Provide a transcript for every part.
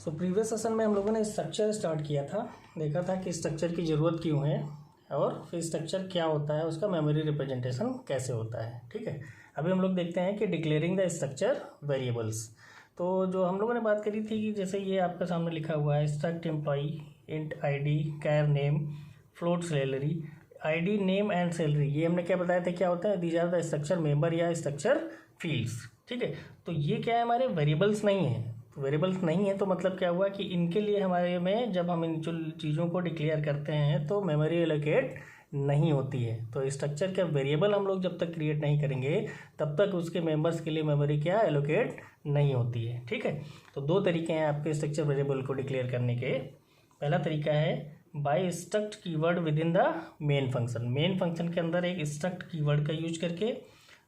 Previous session में हम लोगों ने स्ट्रक्चर स्टार्ट किया था, देखा था कि स्ट्रक्चर की ज़रूरत क्यों है और फिर स्ट्रक्चर क्या होता है, उसका मेमोरी रिप्रेजेंटेशन कैसे होता है। ठीक है, अभी हम लोग देखते हैं कि डिक्लेयरिंग द स्ट्रक्चर वेरिएबल्स। तो जो हम लोगों ने बात करी थी कि जैसे ये आपके सामने लिखा हुआ है struct employee int ID char name float salary, ID name and salary, ये हमने क्या बताया था क्या होता है, these are the structure member या स्ट्रक्चर फील्ड्स। ठीक है, तो ये क्या है, हमारे वेरिएबल्स नहीं है। वेरिएबल्स नहीं है तो मतलब क्या हुआ कि इनके लिए हमारे में जब हम इन जो चीज़ों को डिक्लेयर करते हैं तो मेमोरी एलोकेट नहीं होती है। तो स्ट्रक्चर का वेरिएबल हम लोग जब तक क्रिएट नहीं करेंगे तब तक उसके मेंबर्स के लिए मेमोरी क्या एलोकेट नहीं होती है। ठीक है, तो दो तरीके हैं आपके स्ट्रक्चर वेरिएबल को डिक्लेयर करने के। पहला तरीका है by struct keyword within the main function, main function के अंदर एक स्ट्रक्ट कीवर्ड का यूज करके।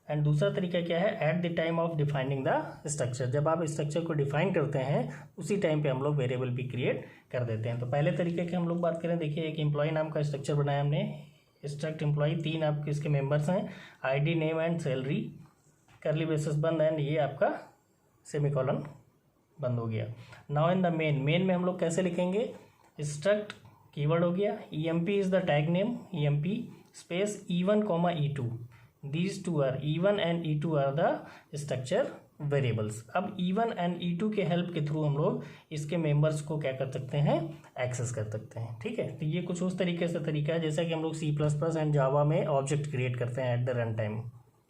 एंड दूसरा तरीका क्या है, at the time of defining the structure, जब आप स्ट्रक्चर को डिफाइन करते हैं उसी टाइम पे हम लोग वेरिएबल भी क्रिएट कर देते हैं। तो पहले तरीके की हम लोग बात करें, देखिए एक एम्प्लॉय नाम का स्ट्रक्चर बनाया हमने, स्ट्रक्ट एम्प्लॉय, तीन आपके इसके मेंबर्स हैं, ID name and salary, curly braces बंद एंड ये आपका सेमीकोलन बंद हो गया। Now in the main, main में हम लोग कैसे लिखेंगे, स्ट्रक्ट कीवर्ड हो गया, EMP is the tag name, EMP space E1 comma E2, these two are E1 and E2 are the structure variables. अब E1 एंड E2 के हेल्प के थ्रू हम लोग इसके मेंबर्स को क्या कर सकते हैं, एक्सेस कर सकते हैं। ठीक है, तो ये कुछ उस तरीके से तरीका है जैसा कि हम लोग C++ एंड जावा में ऑब्जेक्ट क्रिएट करते हैं एट द रन टाइम।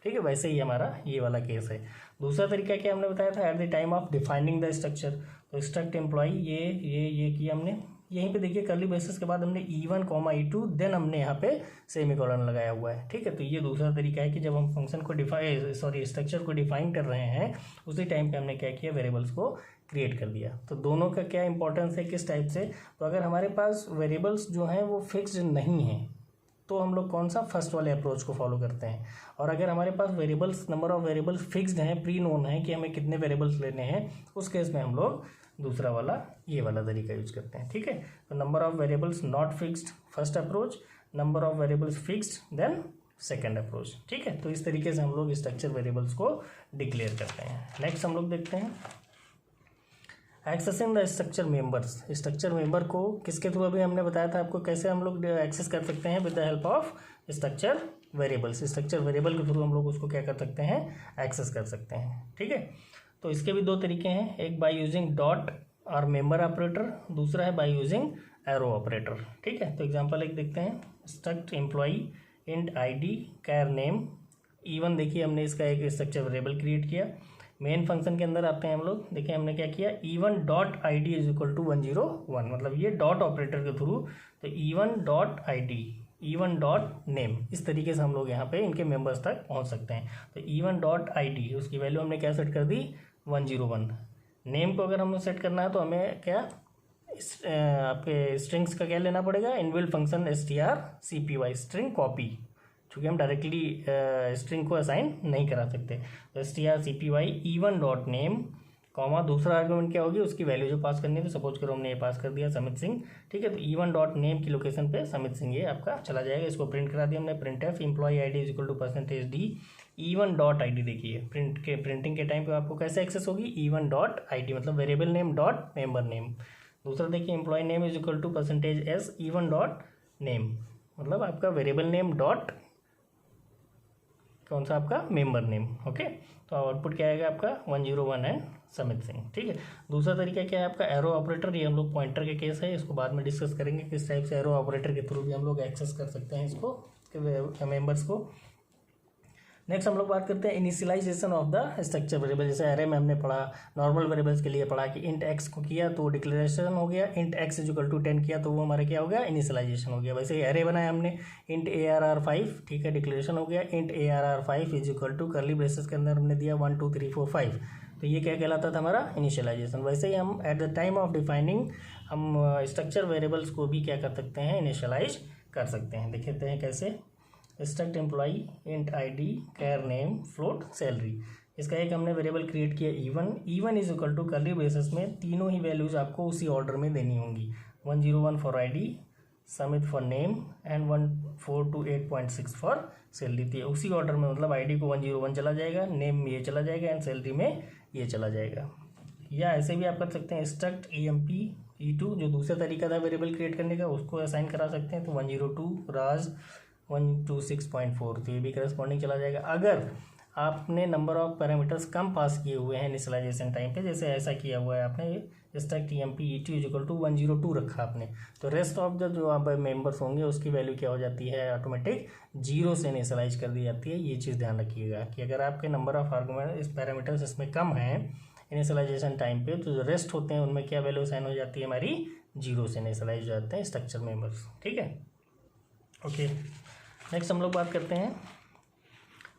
ठीक है, वैसे ही हमारा ये वाला केस है। दूसरा तरीका क्या हमने बताया था, eight the time of defining the structure. तो स्ट्रक्ट एम्प्लॉय ये किया हमने, यहीं पे देखिए करली ब्रेसेस के बाद हमने E1 कॉमा E2 देन हमने यहाँ पे सेमीकोलन लगाया हुआ है। ठीक है, तो ये दूसरा तरीका है कि जब हम फंक्शन को स्ट्रक्चर को डिफाइन कर रहे हैं उसी टाइम पे हमने क्या किया, वेरिएबल्स को क्रिएट कर दिया। तो दोनों का क्या इंपॉर्टेंस है, किस टाइप से, तो अगर हमारे पास वेरिएबल्स जो हैं वो फिक्स्ड नहीं हैं तो हम लोग कौन सा फर्स्ट वाले अप्रोच को फॉलो करते हैं, और अगर हमारे पास variables number of variables fixed हैं, प्री नोन है कि हमें कितने वेरिएबल्स लेने हैं, उस केस में हम लोग दूसरा वाला ये वाला तरीका यूज करते हैं। ठीक है, तो number of variables not fixed first approach, number of variables fixed then second approach. ठीक है, तो इस तरीके से हम लोग स्ट्रक्चर वेरिएबल्स को डिक्लेयर करते हैं। नेक्स्ट हम लोग देखते हैं accessing the structure members. Structure member को किसके थ्रू, अभी हमने बताया था आपको कैसे हम लोग एक्सेस कर सकते हैं, with the help of structure variables. Structure variable के थ्रू हम लोग उसको क्या कर सकते हैं, एक्सेस कर सकते हैं। ठीक है, तो इसके भी दो तरीके हैं, एक बाय यूजिंग डॉट और मेंबर ऑपरेटर, दूसरा है बाय यूजिंग एरो ऑपरेटर। ठीक है, तो एग्जांपल एक देखते हैं, struct employee int ID char name E1, देखिए हमने इसका एक स्ट्रक्चर वेरिएबल क्रिएट किया। मेन फंक्शन के अंदर आते हैं हम लोग, देखिए हमने क्या किया, E1 dot I D is equal to 101, मतलब ये डॉट ऑपरेटर के थ्रू, तो E1 dot I D, E1 dot name, इस तरीके से हम लोग यहाँ पे इनके मेंबर्स तक पहुँच सकते हैं। तो E1 डॉट आई डी, उसकी वैल्यू हमने क्या सेट कर दी, 101। नेम को अगर हमें सेट करना है तो हमें क्या आपके स्ट्रिंग्स का क्या लेना पड़ेगा, inbuilt function strcpy, string copy, चूँकि हम डायरेक्टली स्ट्रिंग को असाइन नहीं करा सकते। तो strcpy E1 dot name comma, दूसरा आर्गुमेंट क्या होगी, उसकी वैल्यू जो पास करनी है, तो सपोज करो हमने ये पास कर दिया समित सिंह। ठीक है, तो E1 डॉट नेम की लोकेशन पे समित सिंह ये आपका चला जाएगा। इसको प्रिंट करा दिया हमने, print F employee I D is equal to %d E1 dot I D. देखिए प्रिंटिंग के टाइम पे आपको कैसे एक्सेस होगी, E1 डॉट आई डी, मतलब variable name dot member name. दूसरा देखिए employee name is equal to %s E1 dot name, मतलब आपका वेरिएबल नेम डॉट कौन सा आपका मेंबर नेम। ओके, तो आउटपुट क्या आएगा आपका 101 एंड समित सिंह। ठीक है, दूसरा तरीका क्या है आपका एरो ऑपरेटर, ये हम लोग पॉइंटर के केस है, इसको बाद में डिस्कस करेंगे किस टाइप से एरो ऑपरेटर के थ्रू भी हम लोग एक्सेस कर सकते हैं इसको मेंबर्स को। नेक्स्ट हम लोग बात करते हैं initialization of the structure variable. जैसे एरे में हमने पढ़ा, नॉर्मल वेरिएबल्स के लिए पढ़ा कि इंट एक्स को किया तो डिक्लेरेशन हो गया, int X is equal to 10 किया तो वो हमारा क्या हो गया, इनिशियलाइजेशन हो गया। वैसे ही एरे बनाया हमने, इंट ARR5, ठीक है, डिक्लेरेशन हो गया, int ARR5 is equal to curly braces के अंदर हमने दिया 1 2 3 4 5, तो ये क्या कहलाता था हमारा इनिशियलाइजेशन। वैसे ही हम eight the time of defining हम स्ट्रक्चर वेरिएबल्स को भी क्या कर सकते हैं, इनिशियलाइज कर सकते हैं। देखते हैं कैसे, struct employee int ID char name float salary, इसका एक हमने वेरिएबल क्रिएट किया E1 is equal to curly braces में तीनों ही वैल्यूज आपको उसी ऑर्डर में देनी होंगी, 101 for ID, Samit for name and 1428.6 for salary थी। उसी ऑर्डर में, मतलब आईडी को 101 चला जाएगा, नेम ये चला जाएगा एंड सैलरी में ये चला जाएगा। या ऐसे भी आप कर सकते हैं स्ट्रक्ट EMP E2 जो दूसरा तरीका था वेरिएबल क्रिएट करने का, उसको असाइन करा सकते हैं। तो 102 राज 126.4, तो ये भी करस्पॉन्डिंग चला जाएगा। अगर आपने नंबर ऑफ पैरामीटर्स कम पास किए हुए हैं इनिशियलाइजेशन टाइम पे, जैसे ऐसा किया हुआ है आपने struct EMP E2 equal to 102 रखा आपने, तो रेस्ट ऑफ द जो आप मेंबर्स होंगे उसकी वैल्यू क्या हो जाती है, ऑटोमेटिक 0 से इनिशियलाइज कर दी जाती है। ये चीज़ ध्यान रखिएगा कि अगर आपके नंबर ऑफ आर्गूमेंट इस पैरामीटर्स इसमें कम हैं इनिशियलाइजेशन टाइम पे, तो जो रेस्ट होते हैं उनमें क्या वैल्यू साइन हो जाती है हमारी, 0 से इनिशियलाइज हो जाते हैं स्ट्रक्चर मेंबर्स। ठीक है, ओके। नेक्स्ट हम लोग बात करते हैं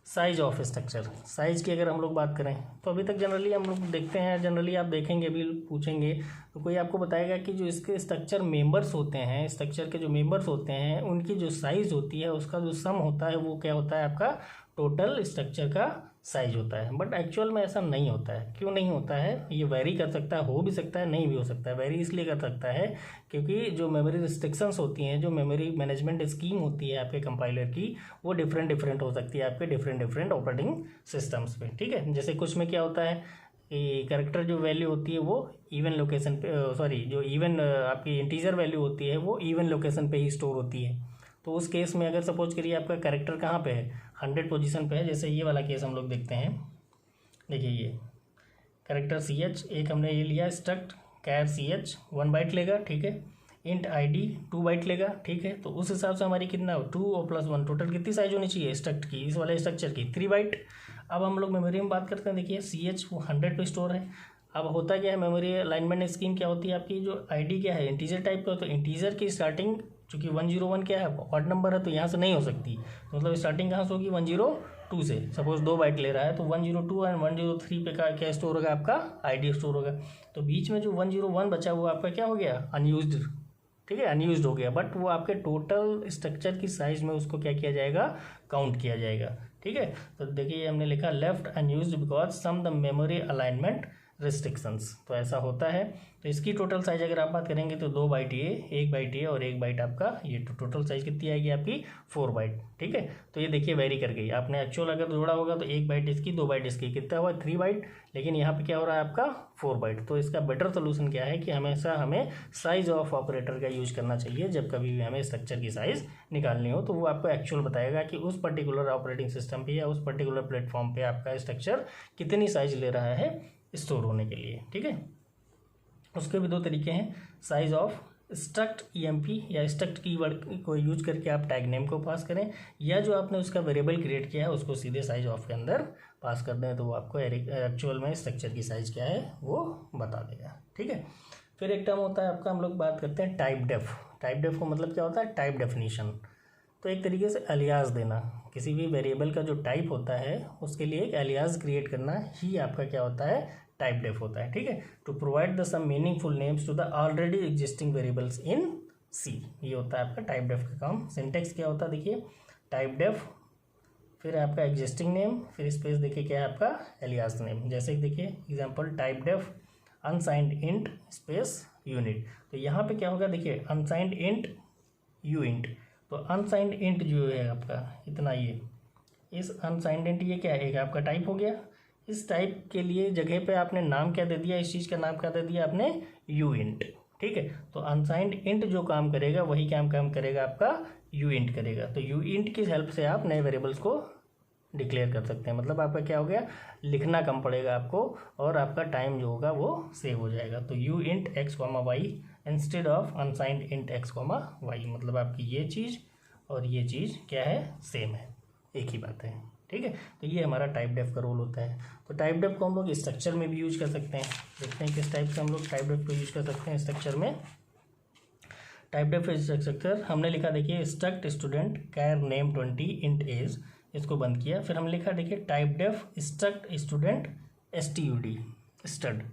साइज ऑफ स्ट्रक्चर। साइज की अगर हम लोग बात करें तो अभी तक जनरली हम लोग देखते हैं, जनरली आप देखेंगे भी पूछेंगे तो कोई आपको बताएगा कि जो इसके स्ट्रक्चर मेंबर्स होते हैं, स्ट्रक्चर के जो मेंबर्स होते हैं उनकी जो साइज़ होती है उसका जो सम होता है वो क्या होता है आपका टोटल स्ट्रक्चर का साइज होता है। बट एक्चुअल में ऐसा नहीं होता है। क्यों नहीं होता है, ये वेरी कर सकता है, हो भी सकता है, नहीं भी हो सकता है। वेरी इसलिए कर सकता है क्योंकि जो मेमोरी रिस्ट्रिक्शंस होती हैं, जो मेमोरी मैनेजमेंट स्कीम होती है आपके कंपाइलर की, वो डिफरेंट हो सकती है आपके डिफरेंट ऑपरेटिंग सिस्टम्स पे। ठीक है, जैसे कुछ में क्या होता है कि कैरेक्टर जो वैल्यू होती है वो इवन लोकेशन पे, जो इवन आपकी इंटीजर वैल्यू होती है वो इवन लोकेशन पे ही स्टोर होती है। तो उस केस में अगर सपोज करिए आपका कैरेक्टर कहाँ पे है, 100 पोजीशन पे है, जैसे ये वाला केस हम लोग देखते हैं। देखिए ये कैरेक्टर CH एक हमने ये लिया स्ट्रक्ट कैर CH 1 बाइट लेगा, ठीक है। इंट ID 2 बाइट लेगा, ठीक है। तो उस हिसाब से हमारी कितना 2 और +1 टोटल कितनी साइज होनी चाहिए स्ट्रक्ट की, इस वाले स्ट्रक्चर की 3 बाइट। अब हम लोग मेमोरी में बात करते हैं, देखिए CH वो 100 पे स्टोर है। अब होता क्या है, मेमोरी अलाइनमेंट स्कीम क्या होती है आपकी, जो ID क्या है इंटीजर टाइप का, तो इंटीजर की स्टार्टिंग चूँकि 101 क्या है ऑड नंबर है तो यहाँ से नहीं हो सकती, तो मतलब स्टार्टिंग कहाँ से होगी 102 से। सपोज 2 बाइट ले रहा है तो 102 एंड 103 पे का क्या स्टोर होगा आपका ID स्टोर होगा। तो बीच में जो 101 बचा वो आपका क्या हो गया अनयूज्ड, ठीक है, अनयूज्ड हो गया। बट वो आपके टोटल स्ट्रक्चर की साइज में उसको क्या किया जाएगा, काउंट किया जाएगा। ठीक है, तो देखिए हमने लिखा left unused because some the memory alignment restrictions, तो ऐसा होता है। तो इसकी टोटल साइज अगर आप बात करेंगे तो 2 बाइट ये, 1 बाइट ये और 1 बाइट आपका ये, तो टोटल साइज कितनी आएगी आपकी 4 बाइट। ठीक है, तो ये देखिए वेरी कर गई, आपने एक्चुअल अगर जोड़ा होगा तो 1 बाइट इसकी 2 बाइट इसकी, कितना हुआ 3 बाइट, लेकिन यहाँ पे क्या हो रहा है आपका 4 बाइट। तो इसका बेटर सोल्यूशन क्या है कि हमेशा हमें साइज ऑफ ऑपरेटर का यूज करना चाहिए जब कभी भी हमें स्ट्रक्चर की साइज निकालनी हो। तो वो आपको एक्चुअल बताएगा कि उस पर्टिकुलर ऑपरेटिंग सिस्टम पे या उस पर्टिकुलर प्लेटफॉर्म पे आपका स्ट्रक्चर कितनी साइज ले रहा है स्टोर होने के लिए। ठीक है, उसके भी 2 तरीके हैं, साइज ऑफ स्ट्रक्ट EMP या स्ट्रक्ट कीवर्ड को यूज करके आप टैग नेम को पास करें, या जो आपने उसका वेरिएबल क्रिएट किया है उसको सीधे साइज ऑफ के अंदर पास कर दें, तो वो आपको एक्चुअल में स्ट्रक्चर की साइज क्या है वो बता देगा। ठीक है, फिर एक टर्म होता है आपका, हम लोग बात करते हैं टाइप डेफ। टाइप डेफ को मतलब क्या होता है, टाइप डेफिनीशन। तो एक तरीके से एलियास देना, किसी भी वेरिएबल का जो टाइप होता है उसके लिए एक एलियास क्रिएट करना ही आपका क्या होता है, टाइप डेफ होता है। ठीक है, to provide the some meaningful names to the already existing variables in C, ये होता है आपका टाइप डेफ का काम। सिंटेक्स क्या होता है, देखिए टाइप डेफ, फिर आपका एग्जिस्टिंग नेम, फिर स्पेस देखिए क्या है आपका एलियास नेम। जैसे देखिए example typedef unsigned int space unit, तो यहाँ पे क्या होगा, देखिए अनसाइंड इंट यू इंट, तो अनसाइंड इंट जो है आपका इतना, ये इस अनसाइंड इंट ये क्या है, एक आपका टाइप हो गया। इस टाइप के लिए जगह पे आपने नाम क्या दे दिया, इस चीज़ का नाम क्या दे दिया आपने, यू इंट। ठीक है, तो अनसाइंड इंट जो काम करेगा वही काम करेगा आपका यू इंट करेगा। तो यू इंट की हेल्प से आप नए वेरिएबल्स को डिक्लेयर कर सकते हैं। मतलब आपका क्या हो गया, लिखना कम पड़ेगा आपको और आपका टाइम जो होगा वो सेव हो जाएगा। तो you int x, y instead of unsigned int x, y, मतलब आपकी ये चीज़ और ये चीज़ क्या है, सेम है, एक ही बात है। ठीक है, तो ये हमारा टाइप डेफ का रोल होता है। तो टाइप डेफ को हम लोग स्ट्रक्चर में भी यूज कर सकते हैं। देखते हैं किस टाइप से हम लोग टाइप डेफ को यूज कर सकते हैं स्ट्रक्चर में। टाइप डेफ स्ट्रक्चर हमने लिखा, देखिए struct student char name 20 int age, इसको बंद किया। फिर हमने लिखा देखिए typedef struct student STUD stud.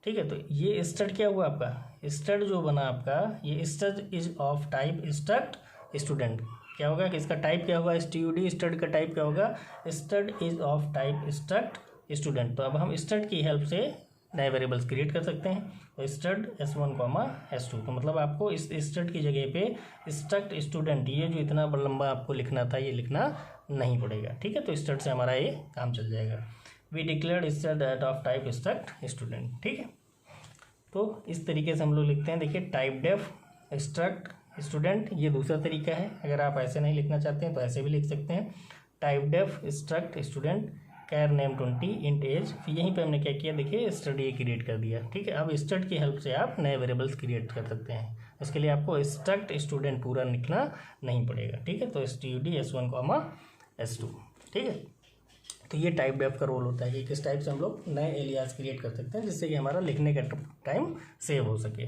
ठीक है, तो ये स्टड क्या हुआ आपका, स्टड जो बना आपका, ये stud is of type struct student. क्या होगा कि इसका टाइप क्या होगा, STUD, स्टड का टाइप क्या होगा, stud is of type struct student. तो अब हम स्टड की हेल्प से नए वेरिएबल्स क्रिएट कर सकते हैं। तो स्टड S1, S2, तो मतलब आपको इस स्टड की जगह पे स्ट्रक्ट स्टूडेंट, ये जो इतना लंबा आपको लिखना था ये लिखना नहीं पड़ेगा। ठीक है, तो स्टड से हमारा ये काम चल जाएगा। We declared that of type struct student. ठीक है, तो इस तरीके से हम लोग लिखते हैं। देखिए टाइप डेफ स्ट्रक्ट स्टूडेंट, ये दूसरा तरीका है। अगर आप ऐसे नहीं लिखना चाहते हैं तो ऐसे भी लिख सकते हैं, type def struct student char name 20 int as. फिर यहीं पे हमने क्या किया, देखिए स्टड ये क्रिएट कर दिया। ठीक है, अब स्टड की हेल्प से आप नए वेरिएबल्स क्रिएट कर सकते हैं। इसके लिए आपको स्ट्रक्ट स्टूडेंट पूरा लिखना नहीं पड़ेगा। ठीक है, तो std s1 s2। ठीक है, तो ये टाइप डेफ का रोल होता है कि किस टाइप से हम लोग नए एलियास क्रिएट कर सकते हैं जिससे कि हमारा लिखने का टाइम सेव हो सके।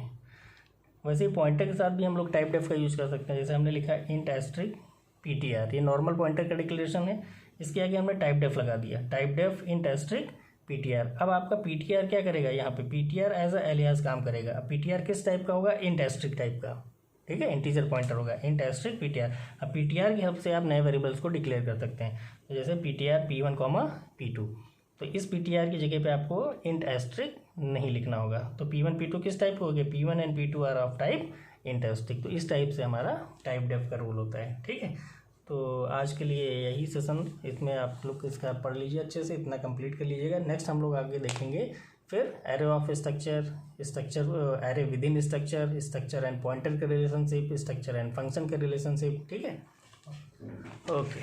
वैसे ही पॉइंटर के साथ भी हम लोग टाइप डेफ का यूज़ कर सकते हैं। जैसे हमने लिखा इंट एस्ट्रिक ptr, ये नॉर्मल पॉइंटर का डिक्लेरेशन है। इसके आगे हमने टाइप डेफ लगा दिया, typedef int asterisk ptr। अब आपका ptr क्या करेगा, यहाँ पे ptr एज अ एलियास काम करेगा। अब ptr किस टाइप का होगा, इंट एस्ट्रिक टाइप का। ठीक है, इंटीजर पॉइंटर होगा, इंट एस्ट्रिक ptr। अब ptr की हेल्प से आप नए वेरिएबल्स को डिक्लेयर कर सकते हैं। तो जैसे ptr p1 p2, तो इस ptr की जगह पे आपको इंट एस्ट्रिक नहीं लिखना होगा। तो p1 p2 किस टाइप के हो गए, p1 and p2 are of type int asterisk. तो इस टाइप से हमारा टाइप डेफ का रोल होता है। ठीक है, तो आज के लिए यही सेशन, इसमें आप लोग इसका पढ़ लीजिए अच्छे से, इतना कंप्लीट कर लीजिएगा। नेक्स्ट हम लोग आगे देखेंगे फिर array of structure, array with in structure, structure and pointer के रिलेशनशिप, स्ट्रक्चर एंड फंक्शन के रिलेशनशिप। ठीक है, ओके।